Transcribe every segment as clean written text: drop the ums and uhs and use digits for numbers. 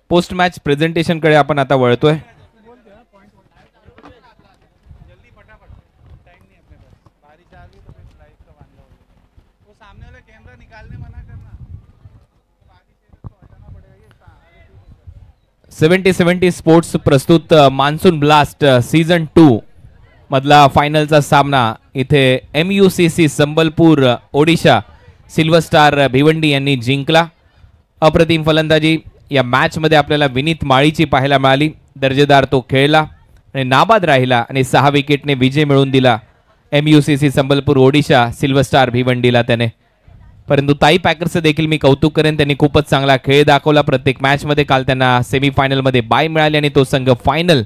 Post match presentation कडे आपण आता वळतोय. $70 स्पोर्ट्स प्रस्तुत मान्सून ब्लास्ट सीझन 2 मधला फायनलचा सामना इथे MUCC Sambalpur Odisha silver star Bhiwandi यांनी जिंकला. अप्रतिम फलंदाजी या मॅच मध्ये आपल्याला विनीत माळीची पाहायला मिळाली. दर्जेदार तो खेळला आणि नाबाद राहिला आणि 6 विकेटने विजय मिळवून दिला MUCC Sambalpur Odisha silver star भिवंडीला त्याने. परंतु ताई पॅकर्सचं देखील मी कौतुक करेन, त्यांनी खूपच चांगला खेळ दाखवला प्रत्येक मॅच मध्ये. काल त्यांना सेमीफायनल मध्ये बाय मिळाली आणि तो संघ फायनल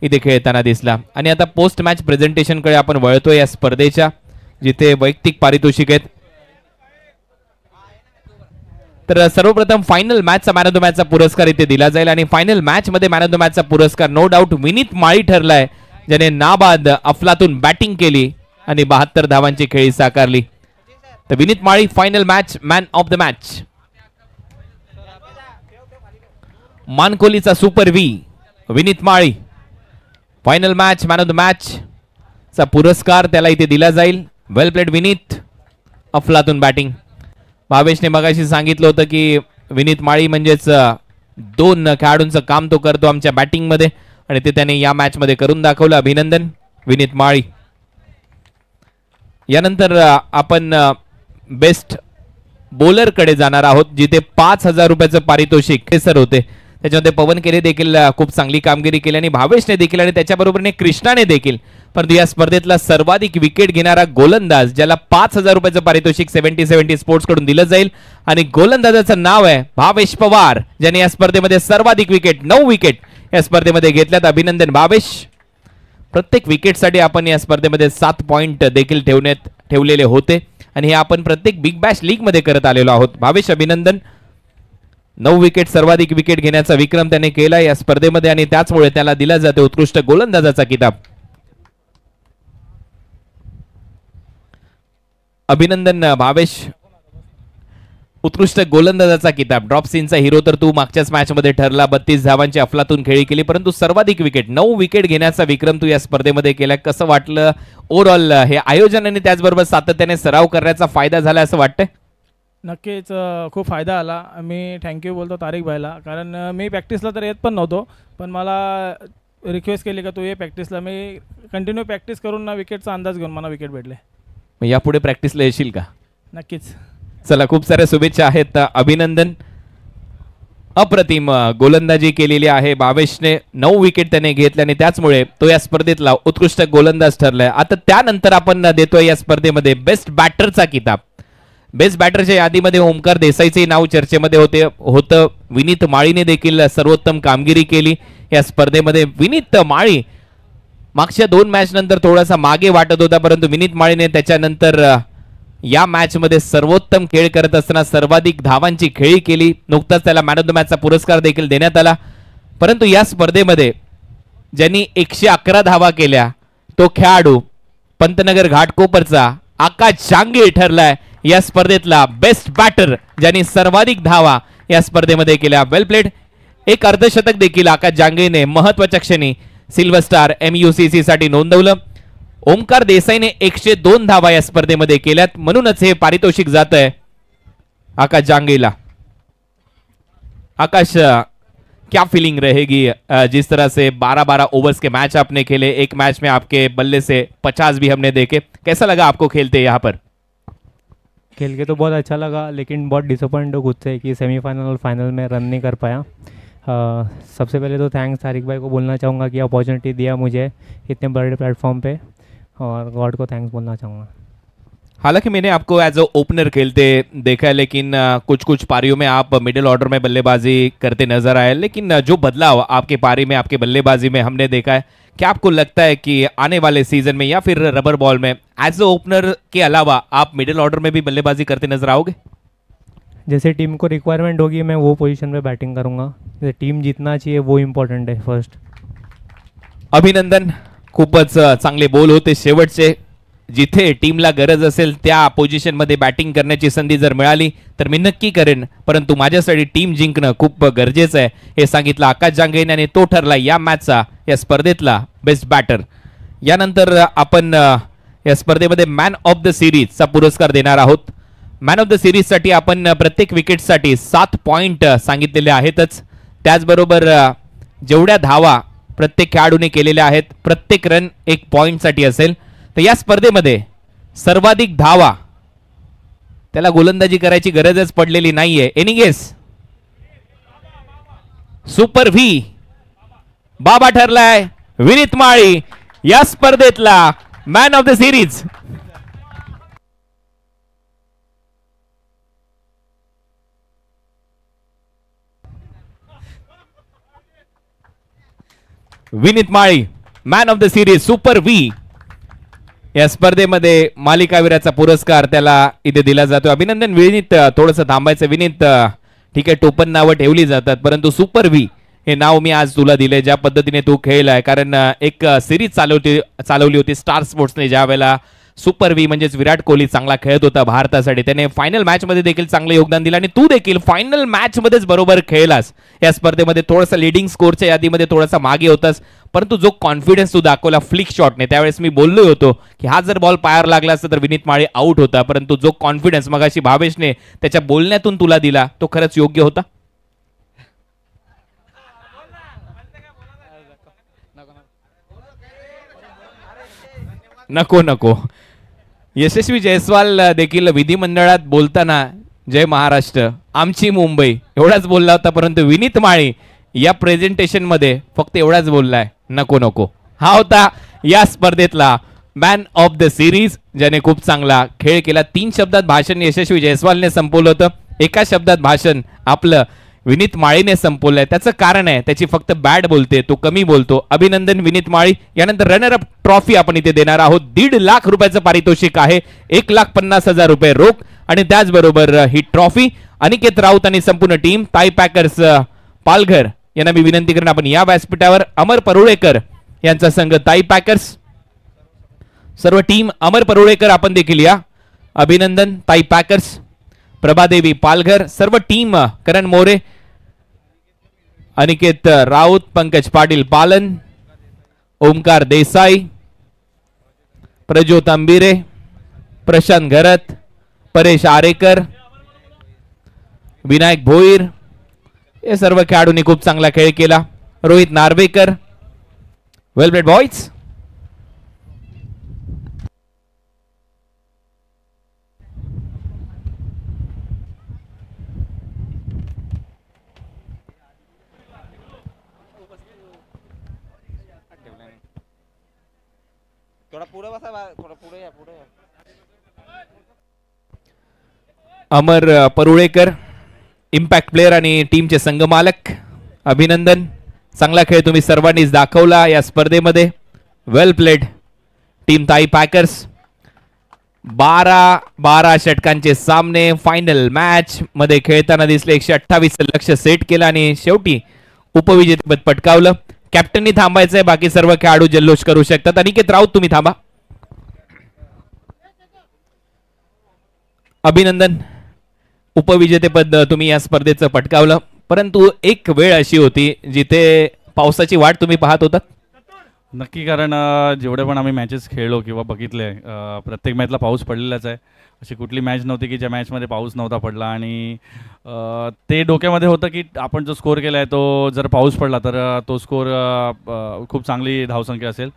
इथे खेळताना दिसला. आणि आता पोस्ट मॅच प्रेझेंटेशन कडे आपण वळतोय या स्पर्धेच्या, जिथे वैयक्तिक पारितोषिक आहेत. तर सर्वप्रथम फायनल मॅचचा मॅन ऑफ द मॅचचा पुरस्कार इथे दिला जाईल आणि फायनल मॅच मध्ये मॅन ऑफ द मॅचचा पुरस्कार नो डाऊट विनीत माळी ठरलाय, ज्याने नाबाद अफलातून बॅटिंग केली आणि 72 धावांची खेळी साकारली. तर Vineet Mali final match man of the match. मानकोलीचा super V Vineet Mali final match man of the match चा पुरस्कार त्याला इथे दिला जाईल. वेल प्लेड विनीत, अफलातून बॅटिंग. भावेशने मगाशी सांगितलं होतं की विनीत माळी म्हणजेच 2 खेळाडूंचं काम तो करतो आमच्या बॅटिंग मध्ये आणि ते त्याने या मॅच मध्ये करून दाखवलं. अभिनंदन विनीत माळी. यानंतर आपण बेस्ट बॉलर कडे जाणार आहोत, जिथे 5,000 रुपयाचं पारितोषिक सर होते. त्याच्यामध्ये पवन केले देखील खूप चांगली कामगिरी केली आणि भावेशने देखील आणि त्याच्याबरोबरने कृष्णाने देखील. परंतु या स्पर्धेतला सर्वाधिक विकेट घेणारा गोलंदाज, ज्याला 5,000 रुपयाचं पारितोषिक 70 स्पोर्ट्स कडून दिलं जाईल आणि गोलंदाजाचं नाव आहे भावेश पवार, ज्याने या स्पर्धेमध्ये सर्वाधिक विकेट 9 विकेट या स्पर्धेमध्ये घेतल्यात. अभिनंदन भावेश. प्रत्येक विकेटसाठी आपण या स्पर्धेमध्ये 7 पॉइंट देखील ठेवलेले होते आणि हे आपण प्रत्येक बिग बॅश लीग मध्ये करत आलेलो आहोत. भावेश अभिनंदन. 9 विकेट सर्वाधिक विकेट घेण्याचा विक्रम त्याने केला या स्पर्धेमध्ये आणि त्याचमुळे त्याला दिला जातो उत्कृष्ट गोलंदाजाचा किताब. अभिनंदन भावेश. उत्कृष्ट गोलंदाजाचा किताब. ड्रॉप सीनचा हिरो तर तू मागच्याच मॅच मध्ये ठरला. 32 धावांची अफलातून खेळी केली, परंतु सर्वाधिक विकेट 9 विकेट घेण्याचा विक्रम तू या स्पर्धेमध्ये केला. कसं वाटलं ओव्हरऑल हे आयोजन आणि त्याचबरोबर सातत्याने सराव करण्याचा फायदा झाला असं वाटतंय? नक्कीच खूप फायदा आला. मी थँक्यू बोलतो तारिक भाईला, कारण मी प्रॅक्टिसला तर येत पण नव्हतो, पण मला रिक्वेस्ट केली का तू ये प्रॅक्टिसला. मी कंटिन्यू प्रॅक्टिस करून ना विकेटचा अंदाज घेऊन मला विकेट भेटले. यापुढे प्रॅक्टिसला येशील का? नक्कीच. चला, खूप साऱ्या शुभेच्छा आहेत. अभिनंदन. अप्रतिम गोलंदाजी केलेली आहे भावेशने. 9 विकेट त्याने घेतले आणि त्याचमुळे तो या स्पर्धेतला उत्कृष्ट गोलंदाज ठरलाय. आता त्यानंतर आपण देतोय या स्पर्धेमध्ये बेस्ट बॅटरचा किताब. बेस्ट बॅटरच्या यादीमध्ये ओमकार देसाईचे नाव चर्चेमध्ये होतं. विनीत माळीने देखील सर्वोत्तम कामगिरी केली या स्पर्धेमध्ये. विनीत माळी मागच्या 2 मॅच नंतर थोडासा मागे वाटत होता, परंतु विनीत माळीने त्याच्यानंतर या मॅच मध्ये सर्वोत्तम खेळ करत असताना सर्वाधिक धावांची खेळी केली. नुकताच त्याला मॅन ऑफ द मॅचचा पुरस्कार देखील देण्यात आला. परंतु या स्पर्धेमध्ये ज्यांनी 111 धावा केल्या तो खेळाडू पंतनगर घाटकोपरचा आकाश जांगे ठरलाय या स्पर्धेतला बेस्ट बॅटर, ज्यांनी सर्वाधिक धावा या स्पर्धेमध्ये केल्या. वेल प्लेड. एक अर्धशतक देखील आकाश जांगेने महत्वाच्या क्षणी सिल्वर स्टार MUCC साठी नोंदवलं. ओमकार देसाईने 102 धावा या स्पर्धेमध्ये केल्यात, म्हणूनच हे पारितोषिक जात आहे आकाश जांगेला. आकाश, क्या फीलिंग रहेगी जिस तरह से 12-12 ओवर्स के मैच आपने खेले, एक मैच में आपके बल्ले से 50 भी हमने देखे, कैसा लगा आपको खेलते यहाँ पर? खेल के तो बहुत अच्छा लगा, लेकिन बहुत डिसअपॉइंट हो खुद से कि सेमीफाइनल और फाइनल में रन नहीं कर पाया. सबसे पहले तो थैंक्स तारिक भाई को बोलना चाहूँगा कि अपॉर्चुनिटी दिया मुझे इतने बड़े प्लेटफॉर्म पे, और गॉड को थैंक्स बोलना चाहूँगा. हालांकि मैंने आपको एज अ ओपनर खेलते देखा है, लेकिन कुछ पारियों में आप मिडिल ऑर्डर में बल्लेबाजी करते नजर आए, लेकिन जो बदलाव आपके पारी में आपके बल्लेबाजी में हमने देखा है, क्या आपको लगता है कि आने वाले सीजन में या फिर रबर बॉल में एज अ ओपनर के अलावा आप मिडिल ऑर्डर में भी बल्लेबाजी करते नजर आओगे? जैसे टीम को रिक्वायरमेंट होगी मैं वो पोजीशन पे बैटिंग करूँगा. जैसे टीम जीतना चाहिए वो इम्पॉर्टंट है फर्स्ट. अभिनंदन. खूपच चांगले बोल होते शेवटचे. जिथे टीमला गरज असेल त्या पोझिशनमध्ये बॅटिंग करण्याची संधी जर मिळाली तर मी नक्की करेन, परंतु माझ्यासाठी टीम जिंकणं खूप गरजेचं आहे हे सांगितलं आकाश जांगेन आणि तो ठरला या मॅचचा, या स्पर्धेतला बेस्ट बॅटर. यानंतर आपण या स्पर्धेमध्ये मॅन ऑफ द सिरीजचा पुरस्कार देणार आहोत. मॅन ऑफ द सिरीजसाठी आपण प्रत्येक विकेटसाठी 7 पॉइंट सांगितलेले आहेतच, त्याचबरोबर जेवढ्या धावा प्रत्येक खेळाडूने केलेल्या आहेत प्रत्येक रन 1 पॉइंटसाठी असेल. तर या स्पर्धेमध्ये सर्वाधिक धावा त्याला गोलंदाजी करायची गरजच पडलेली नाहीये. Any guess? सुपर व्ही बाबा ठरलाय विनीत माळी या स्पर्धेतला man of the series. Vineet Mali man of the series super V. या स्पर्धेमध्ये मालिकावीराचा पुरस्कार त्याला इथे दिला जातो. अभिनंदन विनीत. थोडंसं थांबायचं विनीत. ठीक आहे, टोपण नावं ठेवली जातात, परंतु सुपर व्ही हे नाव मी आज तुला दिले ज्या पद्धतीने तू खेळलाय. कारण एक सिरीज चालवली होती स्टार स्पोर्ट्सने, ज्या वेळेला सुपर व्ही म्हणजेच विराट कोहली चांगला खेळत होता भारतासाठी. त्याने फायनल मॅच मध्ये देखील चांगलं योगदान दिलं आणि तू देखील फायनल मॅच मध्येच बरोबर खेळलास. या स्पर्धेमध्ये थोडासा लीडिंग स्कोरच्या यादीमध्ये थोडासा मागे होतास, परंतु जो कॉन्फिडन्स तू दाखवला फ्लिक शॉटने, त्यावेळेस मी बोललो होतो की हा जर बॉल पायावर लागला असता तर विनीत माळी आउट होता, परंतु जो कॉन्फिडन्स मगाशी भावेशने त्याच्या बोलण्यातून तुला दिला तो खरंच योग्य होता. नको नको. यशस्वी जयस्वाल देखील विधिमंडळात बोलताना जय महाराष्ट्र आमची मुंबई एवढाच बोलला होता, परंतु विनीत माळी या प्रेझेंटेशन मध्ये फक्त एवढाच बोललाय नको नको. हा होता या स्पर्धेतला मॅन ऑफ द सिरीज, ज्याने खूप चांगला खेळ केला. 3 शब्दात भाषण यशस्वी जयस्वालने संपवलं होतं, 1 शब्दात भाषण आपलं विनीत माळीने संपवलंय. त्याचं कारण आहे त्याची फक्त बॅट बोलते, तो कमी बोलतो. अभिनंदन विनीत माळी. यानंतर रनर अप ट्रॉफी आपण इथे देणार आहोत. 1.5 लाख रुपयाचं पारितोषिक आहे, 1,50,000 रुपये रोख आणि त्याचबरोबर ही ट्रॉफी अनिकेत राऊत आणि संपूर्ण टीम ताई पॅकर्स पालघर यांना मी विनंती करेन आपण या व्यासपीठावर. अमर परुळेकर यांचा संघ ताई पॅकर्स, सर्व टीम अमर परुळेकर आपण देखील या. अभिनंदन ताई पॅकर्स, प्रभादेवी पालघर, सर्व टीम करण मोरे, अनिकेत राऊत, पंकज पाटील पालन, ओमकार देसाई, प्रज्योत अंबिरे, प्रशांत घरत, परेश आरेकर, विनायक भोईर, हे सर्व खेळाडूंनी खूप चांगला खेळ केला. रोहित नार्वेकर, वेल प्लेड बॉयज. अमर परुळेकर इम्पॅक्ट प्लेयर आणि टीमचे संघमालक, अभिनंदन. चांगला खेळ तुम्ही सर्वांनीच दाखवला या स्पर्धेमध्ये. वेल प्लेड टीम ताई पॅकर्स. 12 षटकांचे सामने फायनल मॅच मध्ये खेळताना दिसले. 128 लक्ष सेट केलं आणि शेवटी उपविजेतेपद पटकावलं. कॅप्टननी थांबायचंय, बाकी सर्व खेळाडू जल्लोष करू शकतात. अनिकेत राऊत तुम्ही थांबा. अभिनंदन, उपविजेतेपद तुम्ही या स्पर्धेचं पटकावलं, परंतु एक वेळ अशी होती जिथे पावसाची वाट तुम्ही पाहत होतात. नक्की, कारण जेवढे पण आम्ही मॅचेस खेळलो किंवा बघितले प्रत्येक मॅचला पाऊस पडलेलाच आहे. अशी कुठली मॅच नव्हती की ज्या मॅचमध्ये पाऊस नव्हता पडला. आणि ते डोक्यामध्ये होतं की आपण जो स्कोर केला आहे तो जर पाऊस पडला तर तो स्कोर खूप चांगली धावसंख्या असेल.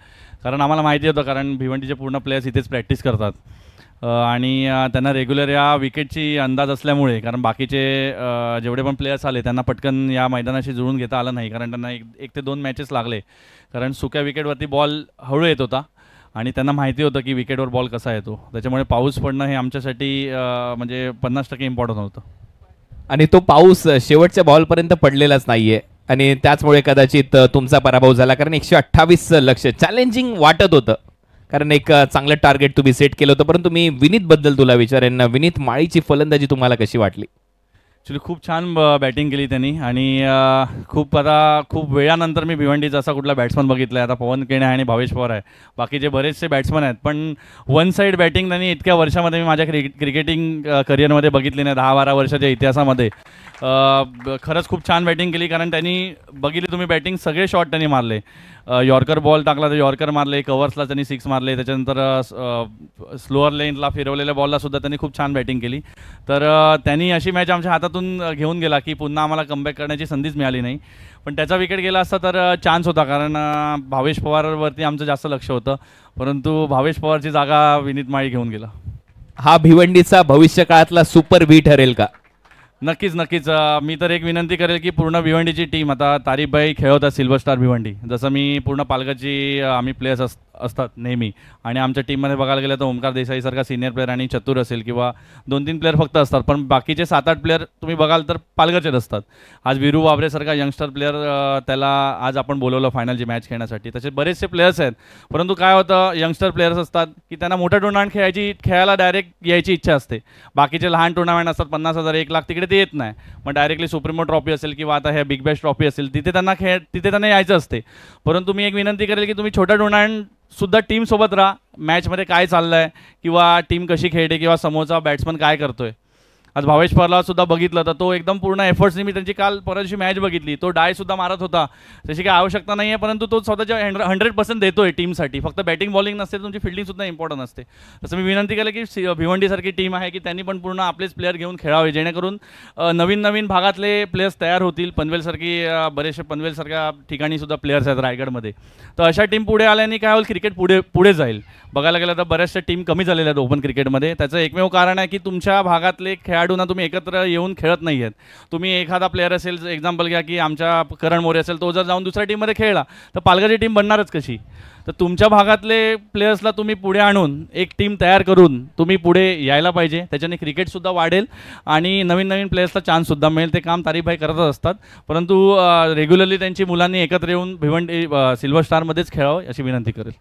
कारण आम्हाला माहिती होतं, कारण भिवंडीचे पूर्ण प्लेयर्स इथेच प्रॅक्टिस करतात आणि त्यांना रेग्युलर या विकेटची अंदाज असल्यामुळे, कारण बाकीचे जेवढे पण प्लेयर्स आले त्यांना पटकन या मैदानाशी जुळून घेता आलं नाही, कारण त्यांना 1 ते 2 मॅचेस लागले. कारण सुक्या विकेटवरती बॉल हळू येत होता आणि त्यांना माहिती होतं की विकेटवर बॉल कसा येतो. त्याच्यामुळे पाऊस पडणं हे आमच्यासाठी म्हणजे 50% इम्पॉर्टंट होतं. आणि तो पाऊस शेवटच्या बॉलपर्यंत पडलेलाच नाहीये आणि त्याचमुळे कदाचित तुमचा पराभव झाला. कारण 128 लक्ष चॅलेंजिंग वाटत होतं, कारण एक चांगलं टार्गेट तुम्ही सेट केलं होतं. परंतु मी विनीत बद्दल तुला विचारेन, विनीत माळीची फलंदाजी तुम्हाला कशी वाटली? ॲक्च्युली खूप छान बॅटिंग केली त्यांनी आणि खूप वेळानंतर मी भिवंडीचा असा कुठला बॅट्समन बघितला आहे. आता पवन केणे आणि भावेश पवार आहे, बाकीचे बरेचसे बॅट्समन आहेत, पण वन साईड बॅटिंग त्यांनी इतक्या वर्षामध्ये मी माझ्या क्रिकेटिंग करिअरमध्ये बघितली नाही. 10-12 वर्षाच्या इतिहासामध्ये खरंच खूप छान बॅटिंग केली. कारण त्यांनी बघितली तुम्ही बॅटिंग, सगळे शॉट त्यांनी मारले. यॉर्कर बॉल टाकला तर यॉर्कर मारले, कव्हर्सला त्यांनी 6 मारले, त्याच्यानंतर स्लोअर लेनला फिरवलेल्या बॉलला सुद्धा त्यांनी खूप छान बॅटिंग केली. तर त्यांनी अशी मॅच आमच्या हातातून घेऊन गेला की पुन्हा आम्हाला कमबॅक करण्याची संधीच मिळाली नाही. पण त्याचा विकेट गेला असता तर चान्स होता, कारण भावेश पवारवरती आमचं जास्त लक्ष होतं, परंतु भावेश पवारची जागा विनीत माळी घेऊन गेला. हा भिवंडीचा भविष्य काळातला सुपर व्ही ठरेल का? नक्कीच. मी तर एक विनंती करेल की पूर्ण भिवंडीची टीम, आता तारीफबाई खेळवतात सिल्वर स्टार भिवंडी, जसं मी पूर्ण पालघरची आम्ही प्लेयर्स असतात नेहमी, आणि आमच्या टीममध्ये बघायला गेलं तर ओमकार देसाईसारखा सिनियर प्लेअर आणि चतुर असेल किंवा 2-3 प्लेअर फक्त असतात, पण बाकीचे 7-8 प्लेअर तुम्ही बघाल तर पालघरचेच असतात. आज वीरू वाबरेसारखा यंगस्टर प्लेअर, त्याला आज आपण बोलवलं फायनलची मॅच खेळण्यासाठी. तसे बरेचसे प्लेयर्स आहेत, परंतु काय होतं, यंगस्टर प्लेयर्स असतात की त्यांना मोठं टुर्नामेंट खेळायला डायरेक्ट यायची इच्छा असते. बाकीचे लहान टुर्नामेंट असतात 50,000 1 लाख, तिकडे ते येत नाही. मग डायरेक्टली सुप्रीमो ट्रॉफी असेल किंवा आता हे बिग बॅश ट्रॉफी असेल, तिथे त्यांना यायचं असते. परंतु मी एक विनंती करेल की तुम्ही छोट्या टुर्नामेंट सुद्धा टीमसोबत राहा, मॅचमध्ये काय चाललं आहे किंवा टीम कशी खेळते किंवा समोरचा बॅट्समन काय करतोय. आज भावेश पवारला सुद्धा बघितलं तर तो एकदम पूर्ण एफर्ट्सनी, मी त्यांची काल परवाची मॅच बघितली, तो डायसुद्धा मारत होता. तशी काही आवश्यकता नाही आहे, परंतु तो स्वतःच्या 100% देतोय टीमसाठी. फक्त बॅटिंग बॉलिंग नसते, तुमची फिल्डिंगसुद्धा इम्पॉर्टंट असते. तसं मी विनंती केलं की भिवंडीसारखी टीम आहे की त्यांनी पण पूर्ण आपलेच प्लेयर घेऊन खेळावे, जेणेकरून नवीन भागातले प्लेयर्स तयार होतील. पनवेलसारख्या ठिकाणी सुद्धा प्लेयर्स आहेत रायगडमध्ये. तर अशा टीम पुढे आल्याने काय होईल, क्रिकेट पुढे जाईल. बघायला गेलं तर बऱ्याचशा टीम कमी झालेल्या आहेत ओपन क्रिकेटमध्ये. त्याचं एकमेव कारण आहे की तुमच्या भागातले खेळाडूंना तुम्ही एकत्र येऊन खेळत नाही आहेत. तुम्ही एखादा प्लेअर असेल, एक्झाम्पल घ्या की आमच्या करण मोरे असेल, तो जर जाऊन दुसऱ्या टीममध्ये खेळला तर पालघरची टीम बनणारच कशी. तर तुमच्या भागातले प्लेयर्सला तुम्ही पुढे आणून एक टीम तयार करून तुम्ही पुढे यायला पाहिजे. त्याच्याने क्रिकेटसुद्धा वाढेल आणि नवीन प्लेयर्सला चान्ससुद्धा मिळेल. ते काम तारीफभाई करतच असतात, परंतु रेग्युलरली त्यांची मुलांनी एकत्र येऊन भिवंडी सिल्वर स्टारमध्येच खेळावं अशी विनंती करेल.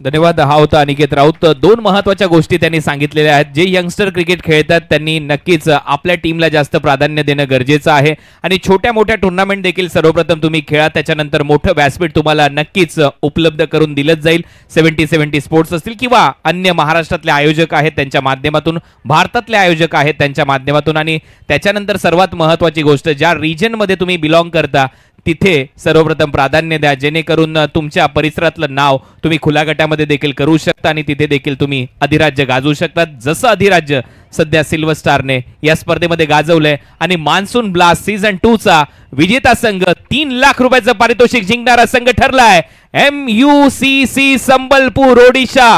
धन्यवाद. हा होता अनिकेत राऊत. 2 महत्त्वाच्या गोष्टी त्यांनी सांगितलेल्या आहेत. जे यंगस्टर क्रिकेट खेळतात त्यांनी नक्कीच आपल्या टीमला जास्त प्राधान्य देणं गरजेचं आहे आणि छोट्या मोठ्या टुर्नामेंट देखील सर्वप्रथम तुम्ही खेळा, त्याच्यानंतर मोठं व्यासपीठ तुम्हाला नक्कीच उपलब्ध करून दिलंच जाईल. 70-70 स्पोर्ट्स असतील किंवा अन्य महाराष्ट्रातले आयोजक आहेत त्यांच्या माध्यमातून, भारतातले आयोजक आहेत त्यांच्या माध्यमातून, आणि त्याच्यानंतर सर्वात महत्त्वाची गोष्ट, ज्या रिजनमध्ये तुम्ही बिलॉंग करता तिथे सर्वप्रथम प्राधान्य द्या, जेणेकरून तुमच्या परिसरातलं नाव तुम्ही खुल्या गटामध्ये देखील करू शकता आणि तिथे देखील तुम्ही अधिराज्य गाजवू शकता, जसं अधिराज्य सध्या सिल्वर स्टारने या स्पर्धेमध्ये गाजवलंय. आणि मान्सून ब्लास्ट सीझन 2 चा विजेता संघ 3 लाख रुपयाचं पारितोषिक जिंकणारा संघ ठरलाय MUCC Sambalpur Odisha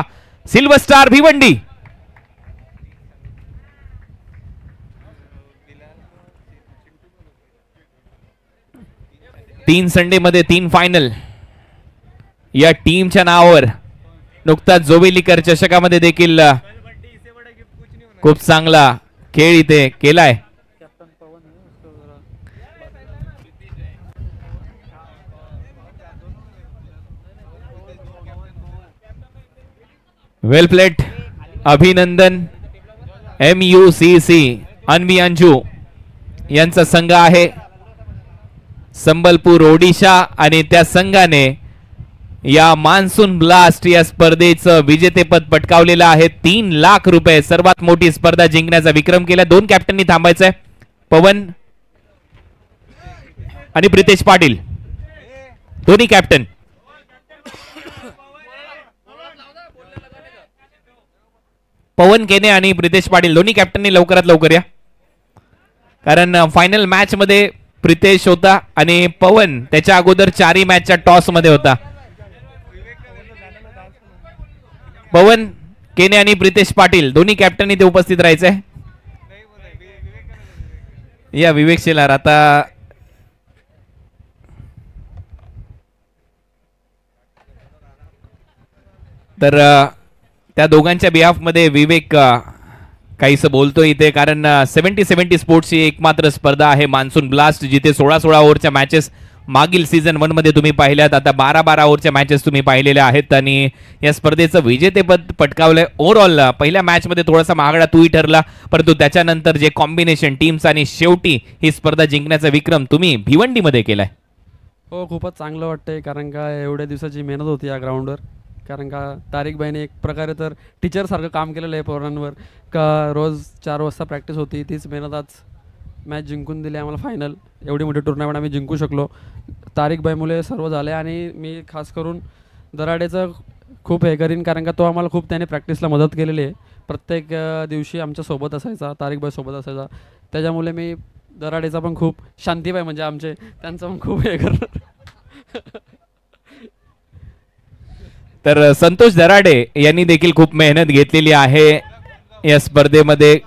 silver star Bhiwandi. तीन संडे मध्ये 3 फायनल या टीमच्या नावावर. नुकताच जोबेलीकर चषकामध्ये देखील खूप चांगला खेळ इथे केलाय. वेल प्लेट, अभिनंदन. MUCC अन्वी अंजू यांचा संघ आहे संबलपूर ओडिशा आणि त्या संघाने या मान्सून ब्लास्ट या स्पर्धेचं विजेतेपद पटकावलेलं आहे. 3 लाख रुपये, सर्वात मोठी स्पर्धा जिंकण्याचा विक्रम केला. 2 कॅप्टननी थांबायचंय, पवन आणि प्रितेश पाटील, दोन्ही कॅप्टन. पवन केने आणि प्रितेश पाटील दोन्ही कॅप्टननी लवकरात लवकर या, कारण फायनल मॅच मध्ये प्रितेश होता आणि पवन त्याच्या अगोदर 4ही मॅचच्या टॉस मध्ये होता. पवन केने आणि प्रितेश पाटील दोन्ही कॅप्टननी ते उपस्थित राहायचंय. या विवेक शेलार आता तर त्या दोघांच्या बिहाफ मध्ये विवेक काहीसं बोलतो इथे, कारण 70-70 स्पोर्ट्सची एकमात्र स्पर्धा आहे मान्सून ब्लास्ट, जिथे 16-16 ओव्हरच्या मॅचेस मागील सीझन 1 मध्ये तुम्ही पाहिल्यात. आता 12-12 ओव्हरच्या मॅचेस तुम्ही पाहिलेल्या आहेत आणि या स्पर्धेचं विजेतेपद पटकावलंय. ओव्हरऑल पहिल्या मॅच मध्ये थोडासा महागडा तूही ठरला, परंतु त्याच्यानंतर जे कॉम्बिनेशन टीम्स आणि शेवटी ही स्पर्धा जिंकण्याचा विक्रम तुम्ही भिवंडीमध्ये केलाय. हो, खूपच चांगलं वाटतंय, कारण का एवढ्या दिवसाची मेहनत होती या ग्राउंडवर. कारण का तारिकबाईने एक प्रकारे तर टीचरसारखं काम केलेलं आहे पोरांवर. का रोज 4 वाजता प्रॅक्टिस होती, तीच मेहनत आज मॅच जिंकून दिली आम्हाला. फायनल एवढी मोठी टुर्नामेंट आम्ही जिंकू शकलो. तारिकबाईमुळे सर्व झाले आणि मी खास करून दराडेचं खूप हे करीन, कारण का तो आम्हाला खूप त्याने प्रॅक्टिसला मदत केलेली आहे. प्रत्येक दिवशी आमच्यासोबत असायचा, तारिकबाईसोबत असायचा. त्याच्यामुळे मी दराडेचा पण खूप, शांतीबाई म्हणजे आमचे, त्यांचं पण खूप हे करणार. तर संतोष दराडे यांनी देखील खूप मेहनत घेतलेली आहे या स्पर्धेमध्ये.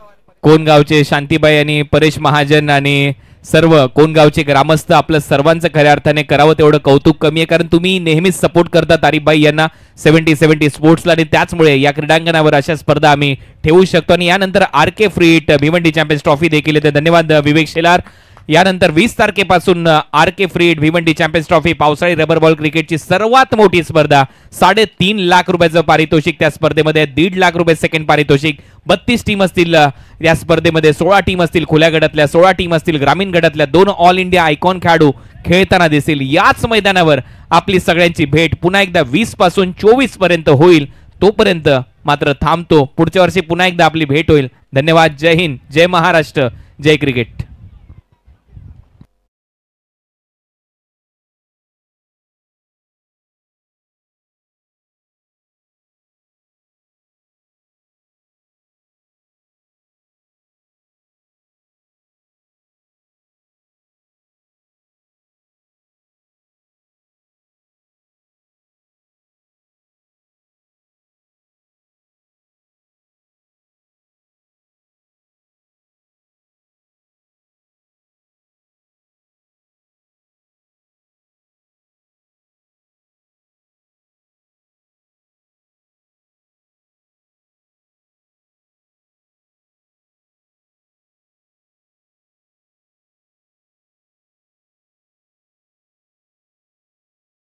कोणगावचे शांतीबाई आणि परेश महाजन आणि सर्व कोणगावचे ग्रामस्थ, आपलं सर्वांचं खऱ्या अर्थाने करावं तेवढं कौतुक कमी आहे, कारण तुम्ही नेहमीच सपोर्ट करता तारिकबाई यांना 70-70 स्पोर्ट्सला, आणि त्याचमुळे या क्रीडांगणावर अशा स्पर्धा आम्ही ठेवू शकतो. आणि यानंतर RK फ्रीट भिवंडी चॅम्पियन्स ट्रॉफी देखील येते. धन्यवाद विवेक शेलार. यानंतर 20 तारखेपासून RK फ्रीट भिवंडी चॅम्पियन्स ट्रॉफी पावसाळी रबर बॉल क्रिकेटची सर्वात मोठी स्पर्धा. 3.5 लाख रुपयाचं पारितोषिक त्या स्पर्धेमध्ये, 1.5 लाख रुपये सेकंड पारितोषिक. 32 टीम असतील या स्पर्धेमध्ये, 16 टीम असतील खुल्या गटातल्या, 16 टीम असतील ग्रामीण गटातल्या. 2 ऑल इंडिया आयकॉन खेळाडू खेळताना दिसतील. याच मैदानावर आपली सगळ्यांची भेट पुन्हा एकदा 20 पासून 24 पर्यंत होईल. तोपर्यंत मात्र थांबतो. पुढच्या वर्षी पुन्हा एकदा आपली भेट होईल. धन्यवाद. जय हिंद, जय महाराष्ट्र, जय क्रिकेट.